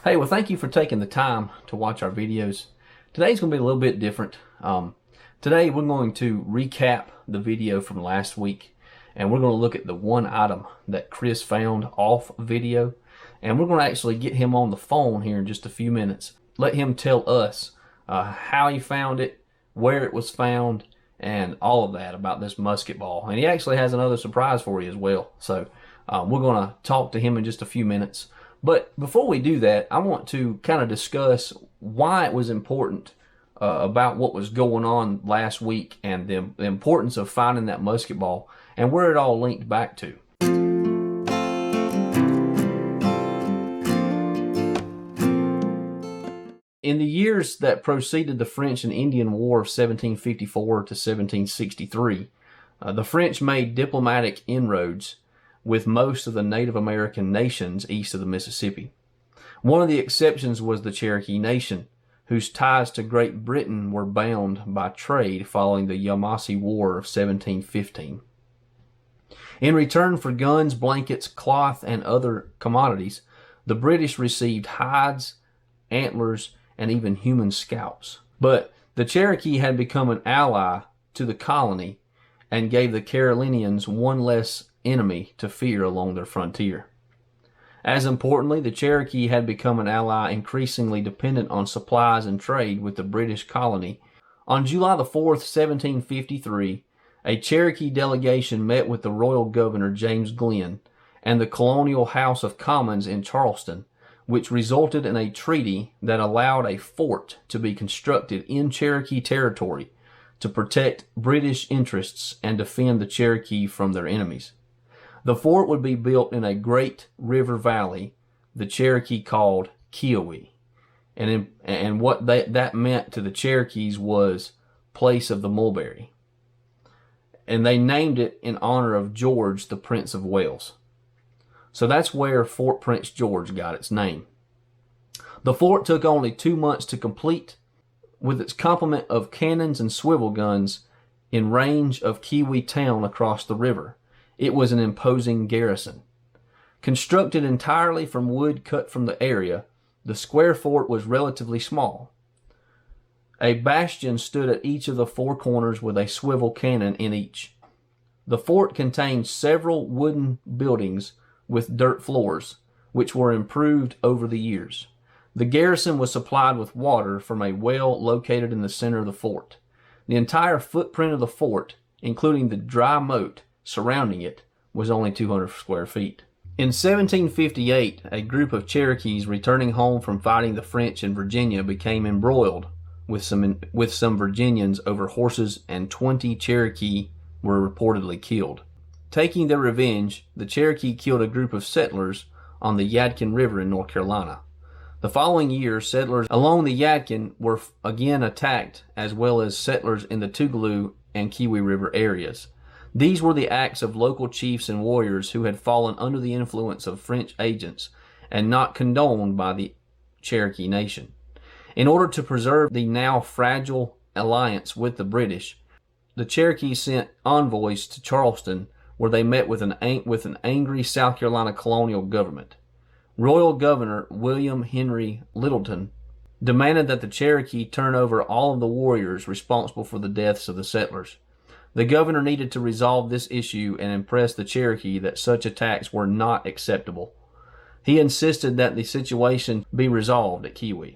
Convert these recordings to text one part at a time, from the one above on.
Hey, well, thank you for taking the time to watch our videos. Today's going to be a little bit different. Today we're going to recap the video from last week, and we're going to look at the one item that Chris found off video, and we're going to actually get him on the phone here in just a few minutes. Let him tell us how he found it, where it was found, and all of that about this musketball. And he actually has another surprise for you as well. So we're going to talk to him in just a few minutes. But before we do that, I want to kind of discuss why it was important about what was going on last week and the importance of finding that musketball and where it all linked back to. In the years that preceded the French and Indian War of 1754 to 1763, the French made diplomatic inroads with most of the Native American nations east of the Mississippi. One of the exceptions was the Cherokee Nation, whose ties to Great Britain were bound by trade following the Yamasee War of 1715. In return for guns, blankets, cloth, and other commodities, the British received hides, antlers, and even human scalps. But the Cherokee had become an ally to the colony and gave the Carolinians one less enemy to fear along their frontier. As importantly, the Cherokee had become an ally increasingly dependent on supplies and trade with the British colony. On July the 4th, 1753, a Cherokee delegation met with the royal governor James Glenn and the colonial House of Commons in Charleston, which resulted in a treaty that allowed a fort to be constructed in Cherokee territory to protect British interests and defend the Cherokee from their enemies. The fort would be built in a great river valley the Cherokee called Kiowa. And what that meant to the Cherokees was place of the mulberry. And they named it in honor of George, the Prince of Wales. So that's where Fort Prince George got its name. The fort took only 2 months to complete, with its complement of cannons and swivel guns in range of Kiowa town across the river. It was an imposing garrison. Constructed entirely from wood cut from the area, the square fort was relatively small. A bastion stood at each of the four corners with a swivel cannon in each. The fort contained several wooden buildings with dirt floors, which were improved over the years. The garrison was supplied with water from a well located in the center of the fort. The entire footprint of the fort, including the dry moat surrounding it, was only 200 square feet. In 1758, a group of Cherokees returning home from fighting the French in Virginia became embroiled with some Virginians over horses, and 20 Cherokee were reportedly killed. Taking their revenge, the Cherokee killed a group of settlers on the Yadkin River in North Carolina. The following year, settlers along the Yadkin were again attacked, as well as settlers in the Tougaloo and Kiowa River areas. These were the acts of local chiefs and warriors who had fallen under the influence of French agents and not condoned by the Cherokee Nation. In order to preserve the now fragile alliance with the British, the Cherokee sent envoys to Charleston, where they met with an angry South Carolina colonial government. Royal Governor William Henry Littleton demanded that the Cherokee turn over all of the warriors responsible for the deaths of the settlers. The governor needed to resolve this issue and impress the Cherokee that such attacks were not acceptable. He insisted that the situation be resolved at Kiowa.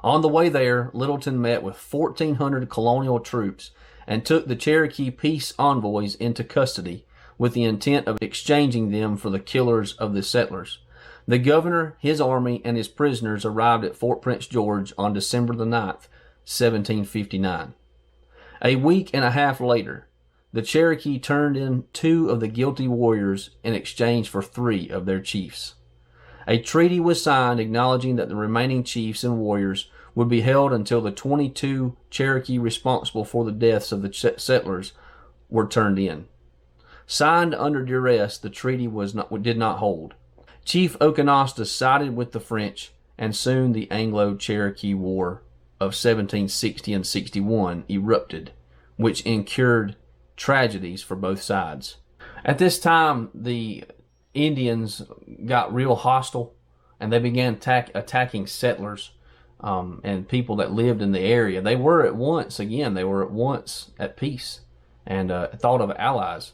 On the way there, Littleton met with 1,400 colonial troops and took the Cherokee peace envoys into custody with the intent of exchanging them for the killers of the settlers. The governor, his army, and his prisoners arrived at Fort Prince George on December the 9th, 1759. A week and a half later, the Cherokee turned in 2 of the guilty warriors in exchange for 3 of their chiefs. A treaty was signed acknowledging that the remaining chiefs and warriors would be held until the 22 Cherokee responsible for the deaths of the settlers were turned in. Signed under duress, the treaty did not hold. Chief Okanasta sided with the French, and soon the Anglo-Cherokee War of 1760 and 61 erupted, which incurred tragedies for both sides. At this time, the Indians got real hostile and they began attacking settlers and people that lived in the area. They were at once at peace and thought of allies.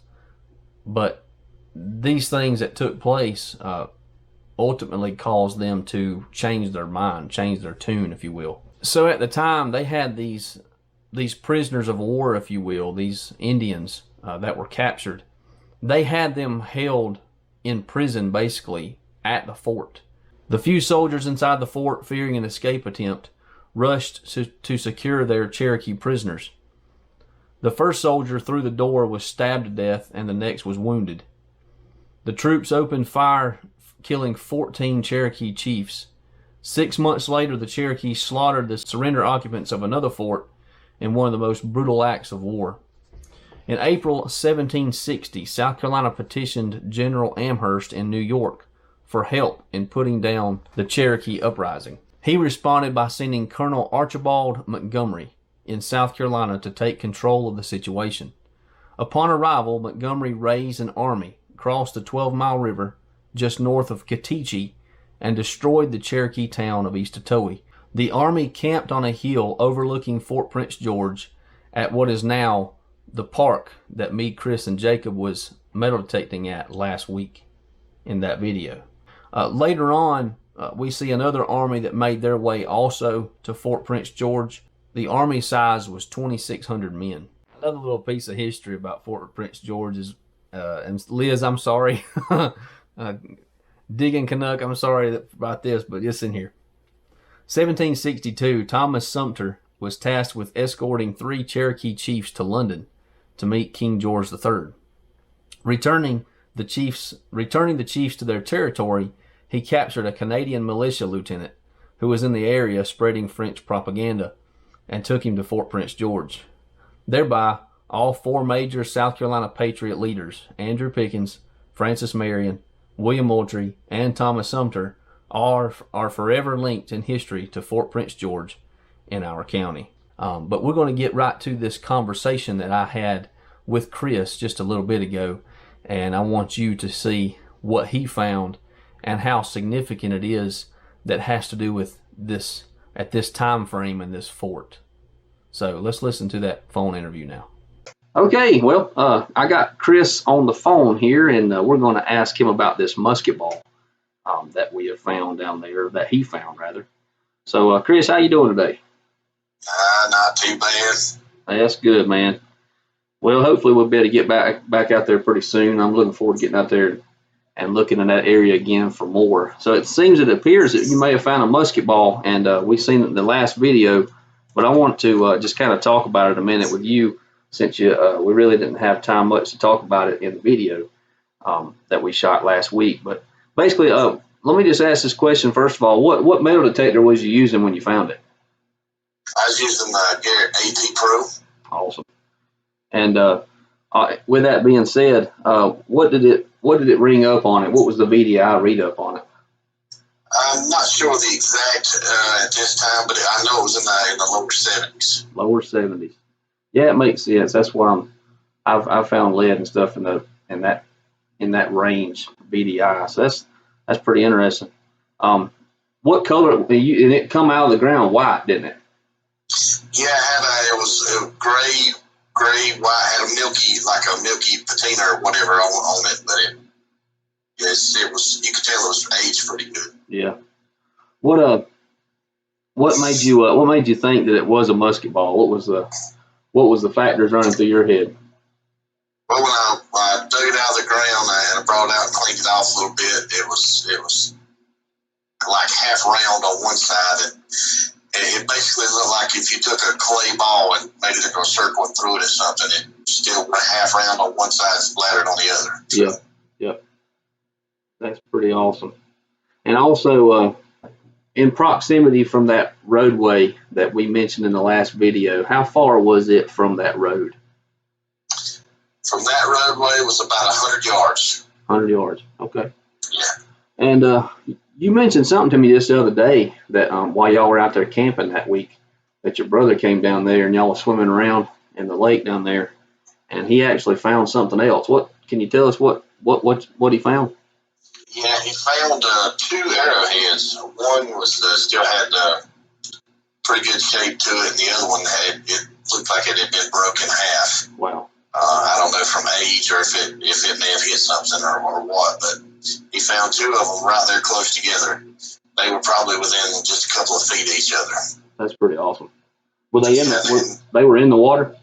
But these things that took place ultimately caused them to change their mind, change their tune, if you will. So at the time, they had these prisoners of war, if you will, these Indians that were captured. They had them held in prison, basically, at the fort. The few soldiers inside the fort, fearing an escape attempt, rushed to secure their Cherokee prisoners. The first soldier through the door was stabbed to death, and the next was wounded. The troops opened fire, killing 14 Cherokee chiefs. 6 months later, the Cherokee slaughtered the surrender occupants of another fort in one of the most brutal acts of war. In April 1760, South Carolina petitioned General Amherst in New York for help in putting down the Cherokee uprising. He responded by sending Colonel Archibald Montgomery in South Carolina to take control of the situation. Upon arrival, Montgomery raised an army, crossed the 12-mile river just north of Keteche, and destroyed the Cherokee town of East Otoe. The army camped on a hill overlooking Fort Prince George at what is now the park that me, Chris, and Jacob was metal detecting at last week in that video. Later on, we see another army that made their way also to Fort Prince George. The army size was 2,600 men. Another little piece of history about Fort Prince George is, and Liz, I'm sorry, Digging Canuck, I'm sorry about this, but it's in here. 1762, Thomas Sumter was tasked with escorting 3 Cherokee chiefs to London to meet King George III. Returning the chiefs to their territory, he captured a Canadian militia lieutenant who was in the area spreading French propaganda and took him to Fort Prince George. Thereby, all 4 major South Carolina Patriot leaders, Andrew Pickens, Francis Marion, William Moultrie, and Thomas Sumter, are forever linked in history to Fort Prince George in our county. But we're going to get right to this conversation that I had with Chris just a little bit ago, and I want you to see what he found and how significant it is that has to do with this at this time frame in this fort. So let's listen to that phone interview now. Okay, well, I got Chris on the phone here, and we're going to ask him about this musketball that we have found down there, that he found rather. So, Chris, how you doing today? Not too bad. That's good, man. Well, hopefully we'll be able to get back out there pretty soon. I'm looking forward to getting out there and looking in that area again for more. So it appears that you may have found a musketball, and we've seen it in the last video, but I want to just kind of talk about it a minute with you, since we really didn't have time much to talk about it in the video that we shot last week. But basically, let me just ask this question first of all. What metal detector was you using when you found it? I was using the Garrett AT Pro. Awesome. And with that being said, what did it ring up on it? What was the VDI read up on it? I'm not sure the exact at this time, but I know it was in the lower 70s. Lower 70s. Yeah, it makes sense. That's what I've found lead and stuff in that range VDI. So that's pretty interesting. What color? And it come out of the ground white, didn't it? Yeah, it was gray, white. Had a milky patina or whatever on it, but it was. You could tell it was aged pretty good. Yeah. What made you think that it was a musketball? What was the factors running through your head? Well, when I dug it out of the ground and I brought it out and cleaned it off a little bit, it was like half round on one side, and it basically looked like if you took a clay ball and made it into a circle and threw it at something, it still went half round on one side, splattered on the other. Yeah. That's pretty awesome. And also, in proximity from that roadway that we mentioned in the last video, how far was it from that road? From that roadway, it was about 100 yards. 100 yards. Okay. Yeah. And you mentioned something to me just the other day that while y'all were out there camping that week, that your brother came down there and y'all were swimming around in the lake down there, and he actually found something else. What can you tell us? What he found? Yeah, he found 2 arrowheads. One was still had pretty good shape to it, and the other one it looked like it had been broken half. Wow. I don't know from age or if it may have hit something or what, but he found 2 of them right there close together. They were probably within just a couple of feet of each other. That's pretty awesome. Were they they were in the water?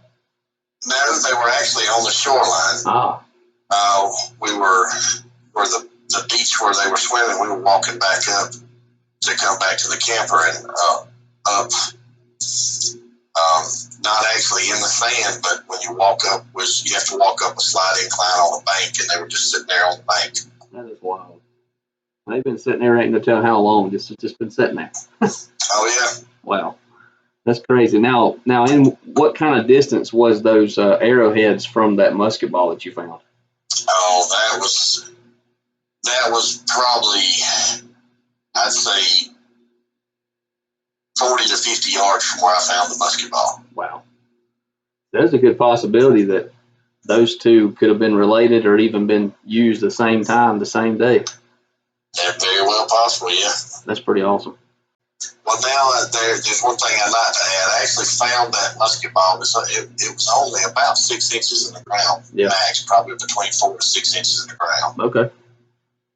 No, they were actually on the shoreline. Ah. We were where the beach where they were swimming. We were walking back up to come back to the camper and up. Not actually in the sand, but when you walk up, you have to walk up a slight incline on the bank, and they were just sitting there on the bank. That is wild. They've been sitting there, ain't gonna tell how long. Just been sitting there. Oh yeah. Wow, that's crazy. Now, in what kind of distance was those arrowheads from that musket ball that you found? Oh, that was probably, I'd say, 40 to 50 yards from where I found the musket ball. Wow. There's a good possibility that those 2 could have been related or even been used the same time, the same day. They're very well possible, yeah. That's pretty awesome. Well, now there's one thing I'd like to add. I actually found that musket ball. It was only about 6 inches in the ground, max, probably between 4 to 6 inches in the ground. Okay.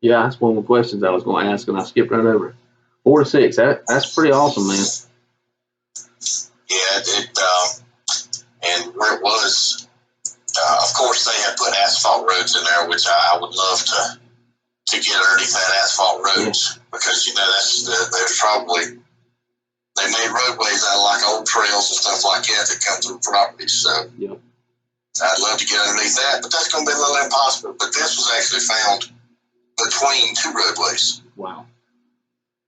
Yeah, that's one of the questions I was going to ask, and I skipped right over it. 4 to 6. That's pretty awesome, man. Yeah, and where it was, of course, they had put asphalt roads in there, which I would love to get underneath that asphalt roads, because there's probably, they made roadways out of like old trails and stuff like that come through properties. So I'd love to get underneath that, but that's going to be a little impossible. But this was actually found between 2 roadways. Wow.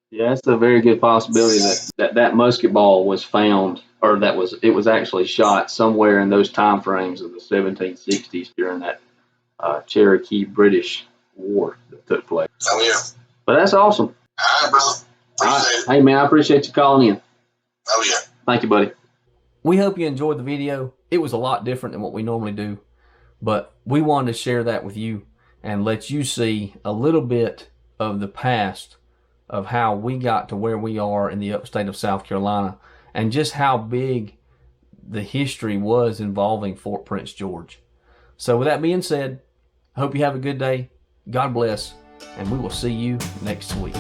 Yeah, it's a very good possibility that musket ball was found, or it was actually shot somewhere in those time frames of the 1760s during that Cherokee British War that took place. Oh yeah. But that's awesome. All right, brother. Appreciate it. Hey man, I appreciate you calling in. Oh yeah. Thank you, buddy. We hope you enjoyed the video. It was a lot different than what we normally do, but we wanted to share that with you and let you see a little bit of the past of how we got to where we are in the upstate of South Carolina and just how big the history was involving Fort Prince George. So with that being said, I hope you have a good day. God bless, and we will see you next week.